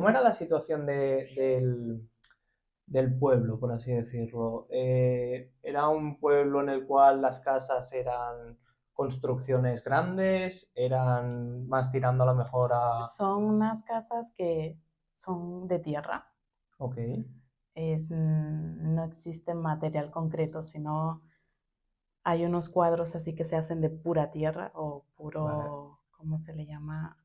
cómo era la situación del pueblo, por así decirlo? ¿Era un pueblo en el cual las casas eran construcciones grandes? ¿Eran más tirando a lo mejor a... Son unas casas que son de tierra. Ok, No existe material concreto, sino hay unos cuadros así que se hacen de pura tierra o vale, puro, ¿cómo se le llama?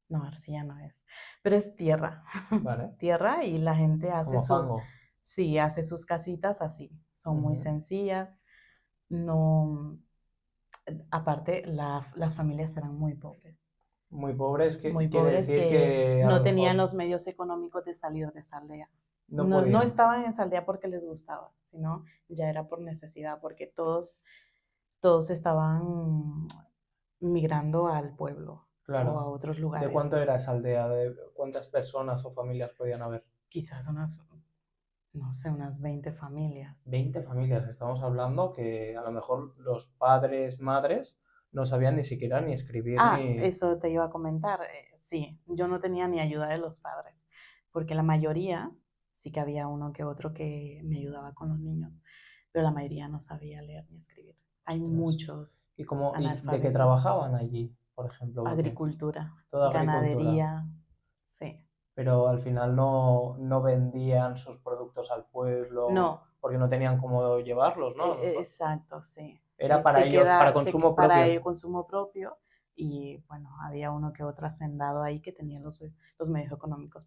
No, arcilla no es, pero es tierra, vale, tierra y la gente hace como fango. sí, hace sus casitas así, son muy Ujú. sencillas, no, aparte las familias eran Muy pobres, que muy quiere pobres decir que que a lo no tenían mejor los medios económicos de salir de esa aldea. no No, no podían. estaban en esa aldea porque les gustaba, sino ya era por necesidad, porque todos estaban migrando al pueblo o a Claro. otros ¿De lugares. cuánto era esa aldea? ¿De cuántas personas o familias podían haber? Quizás unas, no sé, unas 20 familias. 20 familias, estamos hablando que a lo mejor los padres, madres, no sabían ni siquiera ni escribir Ah, ni... eso te iba a comentar. Sí, yo no tenía ni ayuda de los padres, porque la mayoría, sí que había uno que otro que me ayudaba con los niños, pero la mayoría no sabía leer ni escribir. Hay Ostras. muchos ¿Y de qué analfabetos. trabajaban allí, por ejemplo? Porque Agricultura, toda agricultura, ganadería, sí. pero al final no vendían sus productos al pueblo No, porque no tenían cómo llevarlos, ¿no? A lo mejor. exacto, sí. Era para ellos, para consumo Para propio. el consumo propio y bueno, había uno que otro hacendado ahí que tenía los medios económicos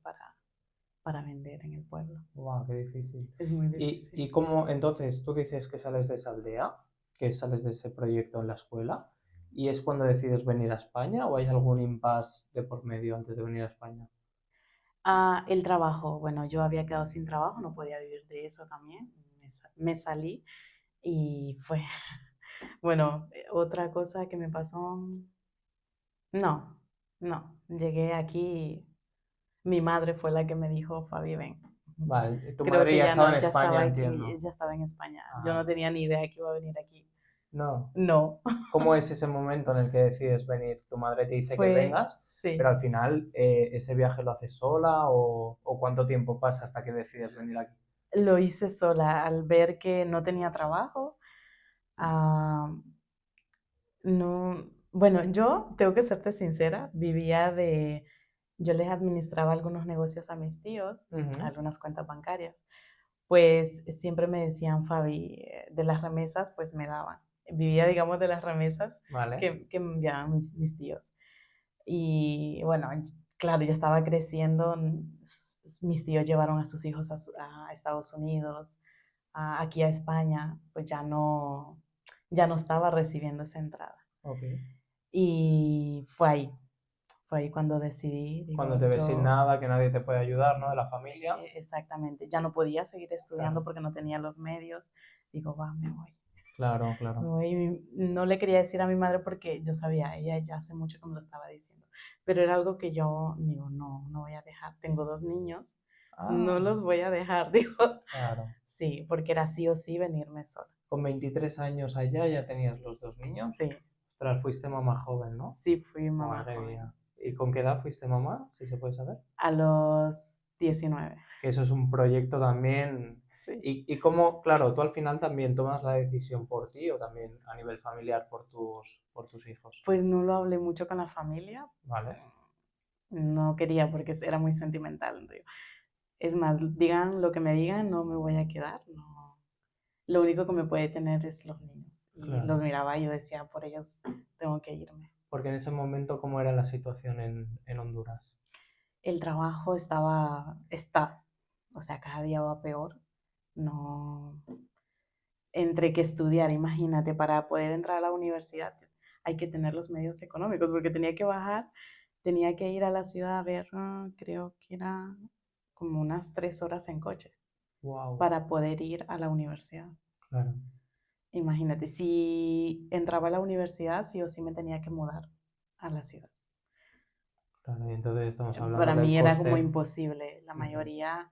para vender en el pueblo. Guau, qué difícil. Es muy Y difícil. cómo, entonces, tú dices que sales de esa aldea, que sales de ese proyecto en la escuela, y es cuando decides venir a España o hay algún impasse de por medio antes de venir a España? Ah, el trabajo, bueno, yo había quedado sin trabajo, no podía vivir de eso también. Me salí y fue, bueno, otra cosa que me pasó, no, no, llegué aquí, mi madre fue la que me dijo, Fabi, ven. Vale, tu Creo madre que ya ya estaba no, en España, entiendo. ya estaba en España. Yo no Ah, tenía ni idea que iba a venir aquí. no. No, ¿Cómo es ese momento en el que decides venir? Tu madre te dice que fue, vengas, pero sí, al final ese viaje lo haces sola o cuánto tiempo pasa hasta que decides venir aquí. lo hice sola al ver que no tenía trabajo. ah, no, bueno, yo tengo que serte sincera, yo les administraba algunos negocios a mis tíos, Ujú. algunas cuentas bancarias. Pues siempre me decían, Fabi, de las remesas, pues me daban. Vivía, digamos, de las remesas Vale. que me enviaban mis tíos. Y bueno, claro, yo estaba creciendo, mis tíos llevaron a sus hijos a Estados Unidos, aquí a España, pues ya no estaba recibiendo esa entrada. Ok. Y fue ahí cuando decidí, Cuando digo, te ves sin yo nada, que nadie te puede ayudar, ¿no? De la familia. exactamente, ya no podía seguir estudiando Claro, porque no tenía los medios, digo, va, me voy. claro, claro. No le quería decir a mi madre porque yo sabía, ella ya hace mucho que me lo estaba diciendo, pero era algo que yo digo, no, no voy a dejar. Tengo dos niños, no Ah, los voy a dejar, digo, claro. sí, porque era sí o sí venirme sola. Con 23 años allá ya tenías los dos niños. Sí, Ostras, fuiste mamá joven, ¿no? sí fui mamá Madre mía. joven, ¿Y sí, con sí. qué edad fuiste mamá? Si se puede saber. A los 19, Que eso es un proyecto también. sí. Y cómo, claro, tú al final también tomas la decisión por ti o también a nivel familiar por tus hijos. Pues no lo hablé mucho con la familia, ¿Vale? no quería porque era muy sentimental. Es más, digan lo que me digan, no me voy a quedar, no. Lo único que me puede tener es los niños. Y los Claro. miraba y yo decía, por ellos tengo que irme. Porque en ese momento, ¿cómo era la situación en Honduras? El trabajo o sea, cada día va peor. No, entre que estudiar, imagínate, para poder entrar a la universidad hay que tener los medios económicos, porque tenía que bajar, tenía que ir a la ciudad a ver, creo que era como unas 3 horas en coche Wow, para poder ir a la universidad. claro. Imagínate, si entraba a la universidad, sí o sí me tenía que mudar a la ciudad. Claro, y entonces estamos hablando Para que el mí era como coste. imposible. La Ujú. mayoría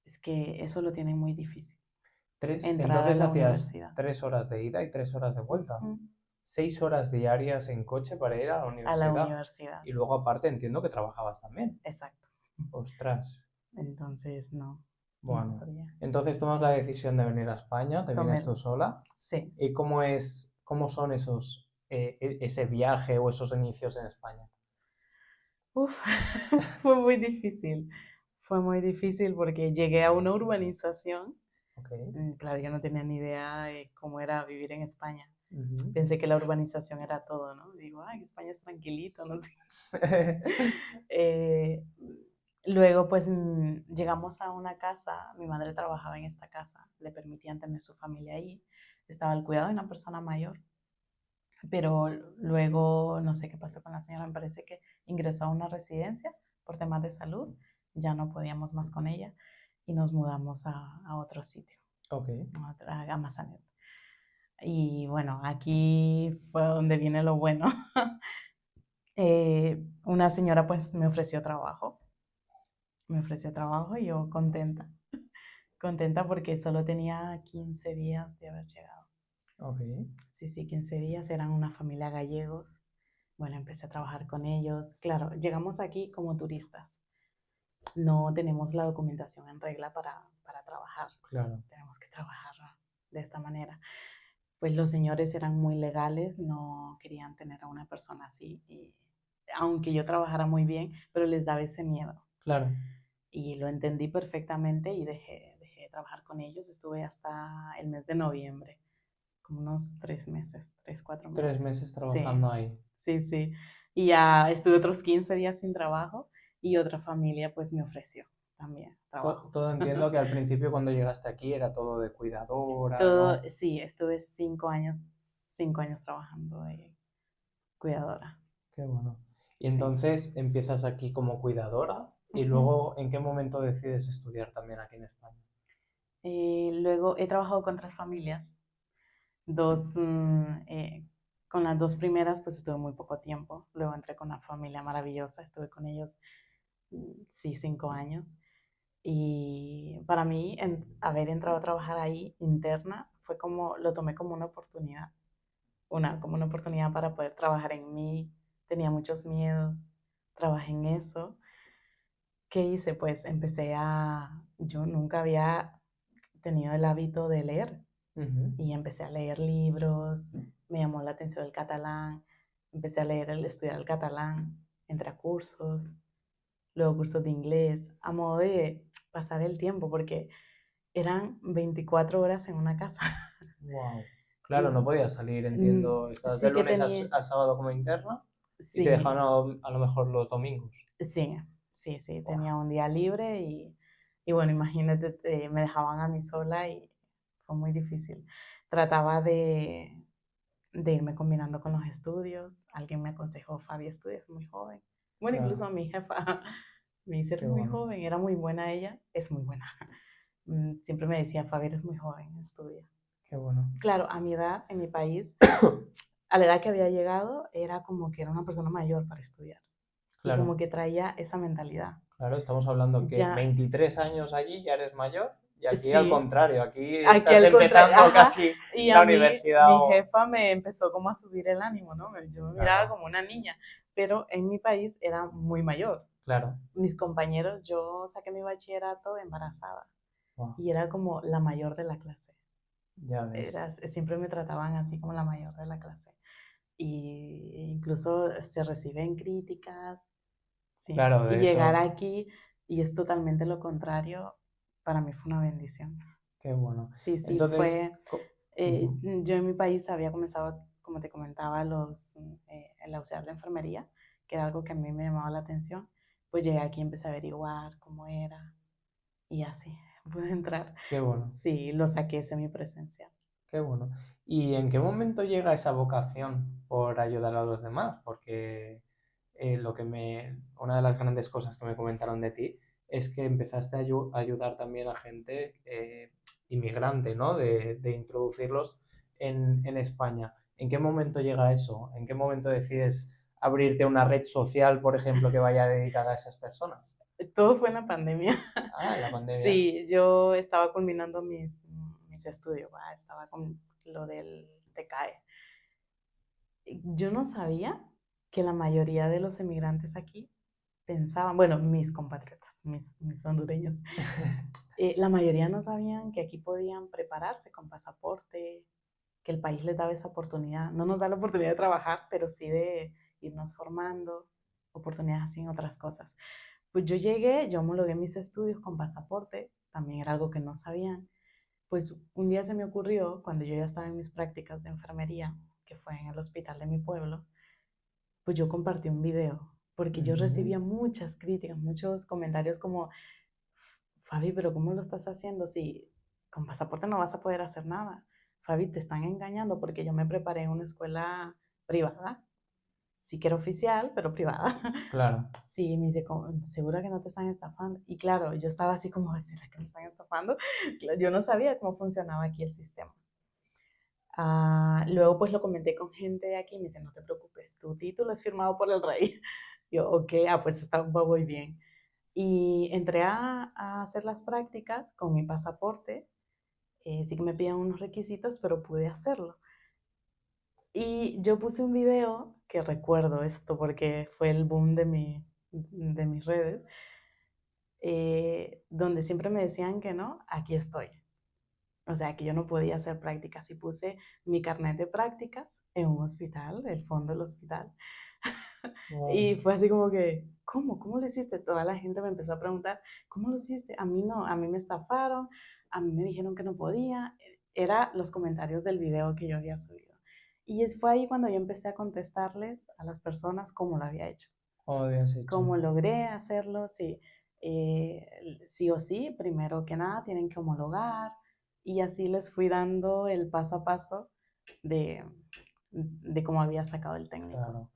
es que eso lo tienen muy difícil, entrar a Entonces la hacías universidad. 3 horas de ida y 3 horas de vuelta. Ujú. 6 horas diarias en coche para ir a la A la universidad. universidad, Y luego aparte entiendo que trabajabas también. exacto. Ostras. Entonces, no, no Bueno, podía. entonces tomas la decisión de venir a España, te vienes Tomé, tú sola. sí. ¿Y cómo son ese viaje o esos inicios en España? Uf, fue muy difícil. Fue muy difícil porque llegué a una urbanización. Ok. Claro, yo no tenía ni idea de cómo era vivir en España. Ujú. Pensé que la urbanización era todo, ¿no? Digo, ay, España es tranquilito, no sé. Eh, Luego, pues llegamos a una casa, mi madre trabajaba en esta casa, le permitían tener su familia ahí, estaba al cuidado de una persona mayor, pero luego no sé qué pasó con la señora, me parece que ingresó a una residencia por temas de salud, ya no podíamos más con ella y nos mudamos a otro sitio, Ok, a Mazanet. Y bueno, aquí fue donde viene lo bueno. Una señora pues me ofreció trabajo y yo contenta, contenta porque solo tenía 15 días de haber llegado. ok, Sí, sí, 15 días, eran una familia gallegos. Bueno, empecé a trabajar con ellos. Claro, llegamos aquí como turistas. No tenemos la documentación en regla para trabajar. claro, Tenemos que trabajar de esta manera. Pues los señores eran muy legales, no querían tener a una persona así. Y aunque yo trabajara muy bien, pero les daba ese miedo. claro. Y lo entendí perfectamente y dejé de trabajar con ellos. Estuve hasta el mes de noviembre, como unos 3 meses, 3, 4 meses. 3 meses Sí, trabajando ahí. sí, sí. Y ya estuve otros 15 días sin trabajo y otra familia pues me ofreció también trabajo. Todo entiendo que al principio cuando llegaste aquí era todo de cuidadora, Todo, ¿no? sí, estuve 5 años trabajando de cuidadora. Qué bueno. Y Sí. entonces empiezas aquí como cuidadora y Ujú. luego, ¿en qué momento decides estudiar también aquí en España? Luego he trabajado con 3 familias. Dos, con las dos primeras pues estuve muy poco tiempo. Luego entré con una familia maravillosa, estuve con ellos, sí, 5 años. Y para mí, haber entrado a trabajar ahí interna fue como, lo tomé como una oportunidad, como una oportunidad para poder trabajar en mí. Tenía muchos miedos, trabajé en eso. ¿Qué hice? Pues yo nunca había tenido el hábito de leer Ujú. y empecé a leer libros, me llamó la atención el catalán, empecé a estudiar el catalán, entré a cursos, luego cursos de inglés, a modo de pasar el tiempo, porque eran 24 horas en una casa. Wow. Claro, no Y podías salir, entiendo. Estás de sí que lunes tenía, a sábado como interna y te dejaban sí, a lo mejor los domingos. sí, sí, sí, Buah, tenía un día libre y bueno, imagínate, me dejaban a mí sola y fue muy difícil. Trataba de irme combinando con los estudios. Alguien me aconsejó, Fabi, estudias muy joven. Bueno, incluso claro, a mi jefa me dice, qué eres muy bueno, joven, era muy buena ella, es muy buena. Siempre me decía, Fabi, eres muy joven, estudia. qué bueno. Claro, a mi edad, en mi país, a la edad que había llegado, era como que era una persona mayor para estudiar. Y como Claro, que traía esa mentalidad. claro, estamos hablando que Ya, 23 años allí ya eres mayor y aquí al sí, contrario, aquí aquí estás al contrario, empezando ajá, casi y a la mí, universidad mi o... jefa me empezó como a subir el ánimo, ¿no? Yo me miraba Claro, como una niña, pero en mi país era muy mayor. claro. Mis compañeros, yo saqué mi bachillerato embarazada Buah, y era como la mayor de la clase. ya ves. Siempre me trataban así como la mayor de la clase. Y incluso se reciben críticas, sí. Claro, Y de llegar eso, aquí y es totalmente lo contrario, para mí fue una bendición. qué bueno. Sí, sí, Entonces, ujú, yo en mi país había comenzado, como te comentaba, el auxiliar de enfermería, que era algo que a mí me llamaba la atención. Pues llegué aquí y empecé a averiguar cómo era y así pude entrar. qué bueno. Sí, lo saqué semipresencial. Qué bueno. ¿Y en qué momento llega esa vocación por ayudar a los demás? Porque una de las grandes cosas que me comentaron de ti es que empezaste a ayudar también a gente inmigrante, ¿no? De introducirlos en España. ¿En qué momento llega eso? ¿En qué momento decides abrirte una red social, por ejemplo, que vaya dedicada a esas personas? Todo fue en la pandemia. Ah, la pandemia. Sí, yo estaba culminando mis estudios, estaba con lo del TCAE. Yo no sabía que la mayoría de los emigrantes aquí pensaban, bueno, mis compatriotas, mis hondureños, la mayoría no sabían que aquí podían prepararse con pasaporte, que el país les daba esa oportunidad. No nos da la oportunidad de trabajar, pero sí de irnos formando, oportunidades así en otras cosas. Pues yo llegué, yo homologué mis estudios con pasaporte, también era algo que no sabían. Pues un día se me ocurrió, cuando yo ya estaba en mis prácticas de enfermería, que fue en el hospital de mi pueblo, pues yo compartí un video, porque yo Ujú. recibía muchas críticas, muchos comentarios como, Fabi, pero ¿cómo lo estás haciendo si con pasaporte no vas a poder hacer nada? Fabi, te están engañando porque yo me preparé en una escuela privada, sí que era oficial, pero privada. Claro, Sí, me dice, ¿segura que no te están estafando? Y claro, yo estaba así como, ¿será que me están estafando? Yo no sabía cómo funcionaba aquí el sistema. Luego pues lo comenté con gente de aquí y me dice, no te preocupes, tu título es firmado por el rey. Yo, ok, pues está muy bien. Y entré a hacer las prácticas con mi pasaporte. Sí que me pidían unos requisitos, pero pude hacerlo. Y yo puse un video, que recuerdo esto porque fue el boom de mis redes, donde siempre me decían que no, aquí estoy. O sea, que yo no podía hacer prácticas y puse mi carnet de prácticas en un hospital, el fondo del hospital. wow, Y fue así como que, ¿cómo? ¿Cómo lo hiciste? Toda la gente me empezó a preguntar, ¿cómo lo hiciste? A mí no, a mí me estafaron, a mí me dijeron que no podía. Era los comentarios del video que yo había subido. Y fue ahí cuando yo empecé a contestarles a las personas cómo lo había hecho, ¿cómo lo habías hecho? cómo logré hacerlo, sí. Sí o sí, primero que nada, tienen que homologar. Y así les fui dando el paso a paso de, de cómo había sacado el técnico. Claro.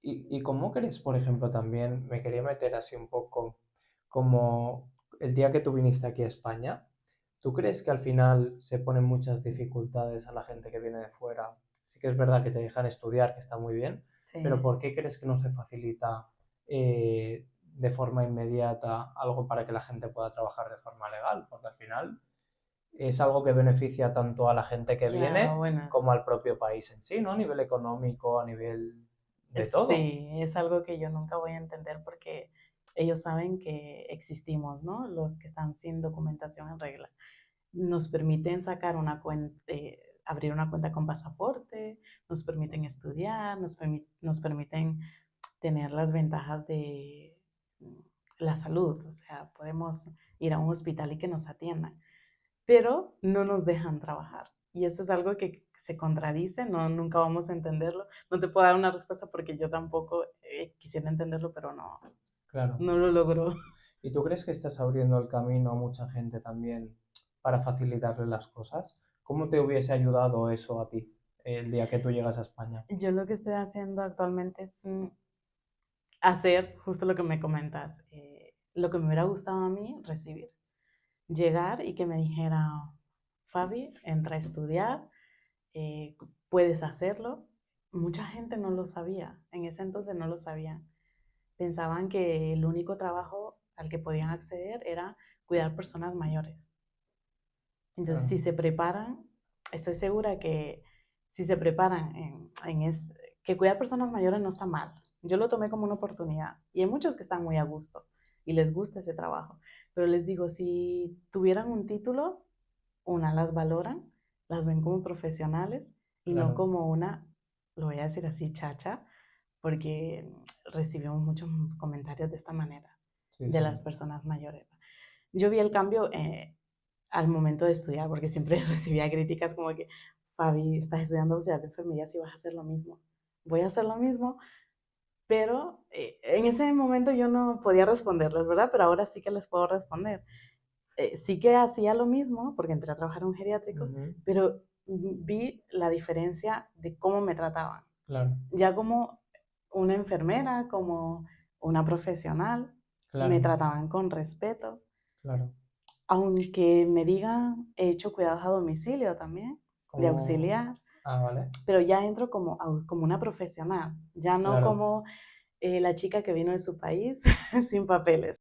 ¿Y cómo crees, por ejemplo, también, me quería meter así un poco, como el día que tú viniste aquí a España, ¿tú crees que al final se ponen muchas dificultades a la gente que viene de fuera? Sí que es verdad que te dejan estudiar, que está muy bien, pero Sí. ¿por qué crees que no se facilita de forma inmediata algo para que la gente pueda trabajar de forma legal? Porque al final es algo que beneficia tanto a la gente que Claro, viene bueno, como al propio país en sí, ¿no? A nivel económico, a nivel de todo. sí, es algo que yo nunca voy a entender porque ellos saben que existimos, ¿no? Los que están sin documentación en regla. Nos permiten sacar una cuenta, abrir una cuenta con pasaporte, nos permiten estudiar, nos permiten tener las ventajas de la salud, o sea, podemos ir a un hospital y que nos atiendan, pero no nos dejan trabajar. Y eso es algo que se contradice, no, nunca vamos a entenderlo. No te puedo dar una respuesta porque yo tampoco quisiera entenderlo, pero no, Claro. no lo logro. ¿Y tú crees que estás abriendo el camino a mucha gente también para facilitarle las cosas? ¿Cómo te hubiese ayudado eso a ti el día que tú llegas a España? Yo lo que estoy haciendo actualmente es hacer justo lo que me comentas, lo que me hubiera gustado a mí recibir. Llegar y que me dijera, Fabi, entra a estudiar, eh, puedes hacerlo. Mucha gente no lo sabía, en ese entonces no lo sabían. Pensaban que el único trabajo al que podían acceder era cuidar personas mayores. Entonces, Claro, si se preparan, estoy segura que si se preparan que cuidar personas mayores no está mal. Yo lo tomé como una oportunidad y hay muchos que están muy a gusto y les gusta ese trabajo. Pero les digo, si tuvieran un título, una, las valoran, las ven como profesionales y no claro. como una, lo voy a decir así, chacha, porque recibimos muchos comentarios de esta manera Sí, de sí. las personas mayores. Yo vi el cambio al momento de estudiar, porque siempre recibía críticas como que, Fabi, estás estudiando auxiliar de enfermería si vas a hacer lo mismo. Voy a hacer lo mismo, pero en ese momento yo no podía responderles, ¿verdad? Pero ahora sí que les puedo responder. Sí que hacía lo mismo, porque entré a trabajar en un geriátrico, Ujú. pero vi la diferencia de cómo me trataban. Claro, Ya como una enfermera, como una profesional, me claro, trataban con respeto. claro. Aunque me digan, he hecho cuidados a domicilio también, de ¿Cómo? auxiliar, Ah, vale. pero ya entro como una profesional, ya no Claro. como la chica que vino de su país sin papeles.